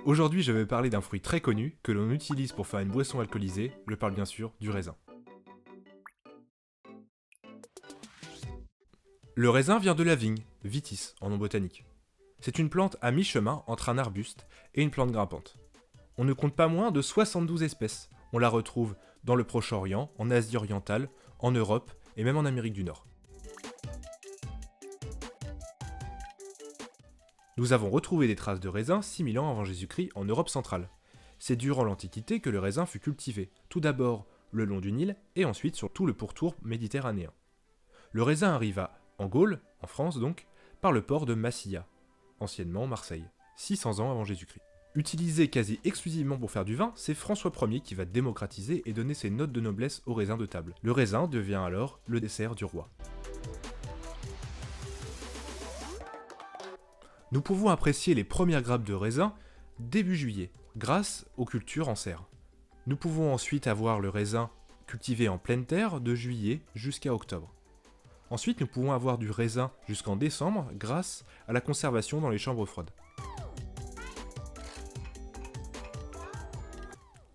Aujourd'hui, je vais parler d'un fruit très connu que l'on utilise pour faire une boisson alcoolisée, je parle bien sûr du raisin. Le raisin vient de la vigne, vitis en nom botanique. C'est une plante à mi-chemin entre un arbuste et une plante grimpante. On ne compte pas moins de 72 espèces. On la retrouve dans le Proche-Orient, en Asie orientale, en Europe et même en Amérique du Nord. Nous avons retrouvé des traces de raisin 6000 ans avant Jésus-Christ en Europe centrale. C'est durant l'Antiquité que le raisin fut cultivé, tout d'abord le long du Nil et ensuite sur tout le pourtour méditerranéen. Le raisin arriva en Gaule, en France donc, par le port de Massilia, anciennement Marseille, 600 ans avant Jésus-Christ. Utilisé quasi exclusivement pour faire du vin, c'est François Ier qui va démocratiser et donner ses notes de noblesse au raisin de table. Le raisin devient alors le dessert du roi. Nous pouvons apprécier les premières grappes de raisin début juillet, grâce aux cultures en serre. Nous pouvons ensuite avoir le raisin cultivé en pleine terre de juillet jusqu'à octobre. Ensuite, nous pouvons avoir du raisin jusqu'en décembre grâce à la conservation dans les chambres froides.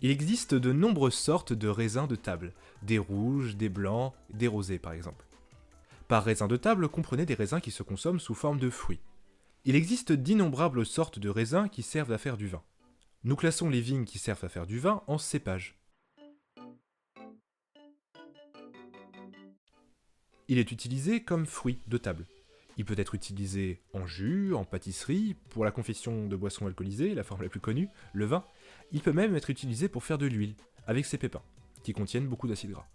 Il existe de nombreuses sortes de raisins de table, des rouges, des blancs, des rosés par exemple. Par raisin de table, comprenez des raisins qui se consomment sous forme de fruits. Il existe d'innombrables sortes de raisins qui servent à faire du vin. Nous classons les vignes qui servent à faire du vin en cépages. Il est utilisé comme fruit de table. Il peut être utilisé en jus, en pâtisserie, pour la confection de boissons alcoolisées, la forme la plus connue, le vin. Il peut même être utilisé pour faire de l'huile, avec ses pépins, qui contiennent beaucoup d'acides gras.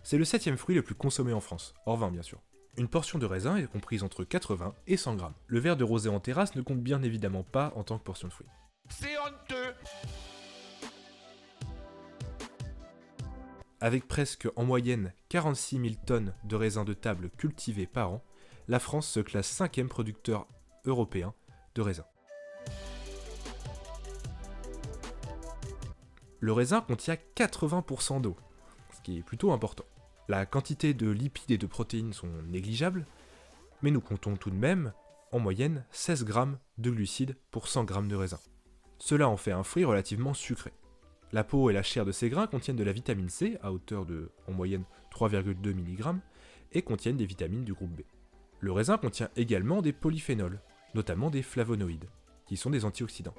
C'est le 7e fruit le plus consommé en France, hors vin bien sûr. Une portion de raisin est comprise entre 80 et 100 grammes. Le verre de rosé en terrasse ne compte bien évidemment pas en tant que portion de fruit. C'est honteux! Avec presque en moyenne 46 000 tonnes de raisins de table cultivés par an, la France se classe 5e producteur européen de raisins. Le raisin contient 80% d'eau, ce qui est plutôt important. La quantité de lipides et de protéines sont négligeables, mais nous comptons tout de même, en moyenne, 16 grammes de glucides pour 100 grammes de raisin. Cela en fait un fruit relativement sucré. La peau et la chair de ces grains contiennent de la vitamine C, à hauteur de, en moyenne, 3,2 mg, et contiennent des vitamines du groupe B. Le raisin contient également des polyphénols, notamment des flavonoïdes, qui sont des antioxydants.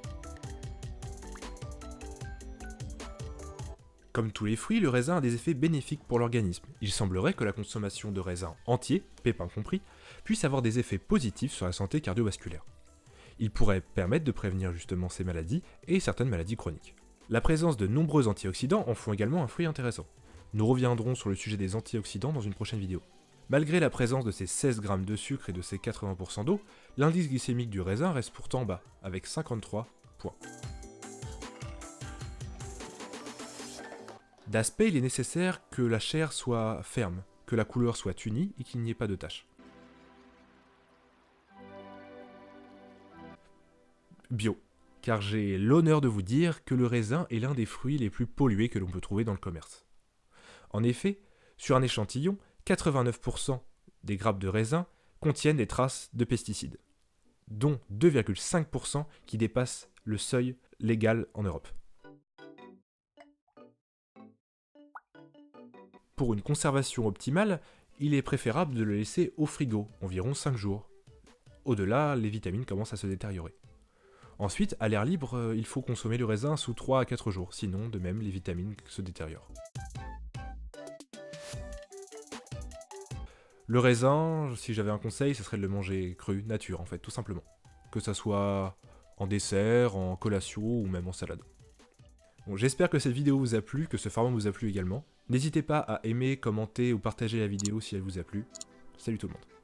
Comme tous les fruits, le raisin a des effets bénéfiques pour l'organisme. Il semblerait que la consommation de raisins entiers, pépins compris, puisse avoir des effets positifs sur la santé cardiovasculaire. Il pourrait permettre de prévenir justement ces maladies et certaines maladies chroniques. La présence de nombreux antioxydants en font également un fruit intéressant. Nous reviendrons sur le sujet des antioxydants dans une prochaine vidéo. Malgré la présence de ces 16 grammes de sucre et de ces 80% d'eau, l'indice glycémique du raisin reste pourtant bas, avec 53 points. D'aspect, il est nécessaire que la chair soit ferme, que la couleur soit unie et qu'il n'y ait pas de taches. Bio, car j'ai l'honneur de vous dire que le raisin est l'un des fruits les plus pollués que l'on peut trouver dans le commerce. En effet, sur un échantillon, 89% des grappes de raisin contiennent des traces de pesticides, dont 2,5% qui dépassent le seuil légal en Europe. Pour une conservation optimale, il est préférable de le laisser au frigo, environ 5 jours. Au-delà, les vitamines commencent à se détériorer. Ensuite, à l'air libre, il faut consommer le raisin sous 3 à 4 jours, sinon, de même, les vitamines se détériorent. Le raisin, si j'avais un conseil, ce serait de le manger cru, nature en fait, tout simplement. Que ça soit en dessert, en collation ou même en salade. Bon, j'espère que cette vidéo vous a plu, que ce format vous a plu également. N'hésitez pas à aimer, commenter ou partager la vidéo si elle vous a plu. Salut tout le monde.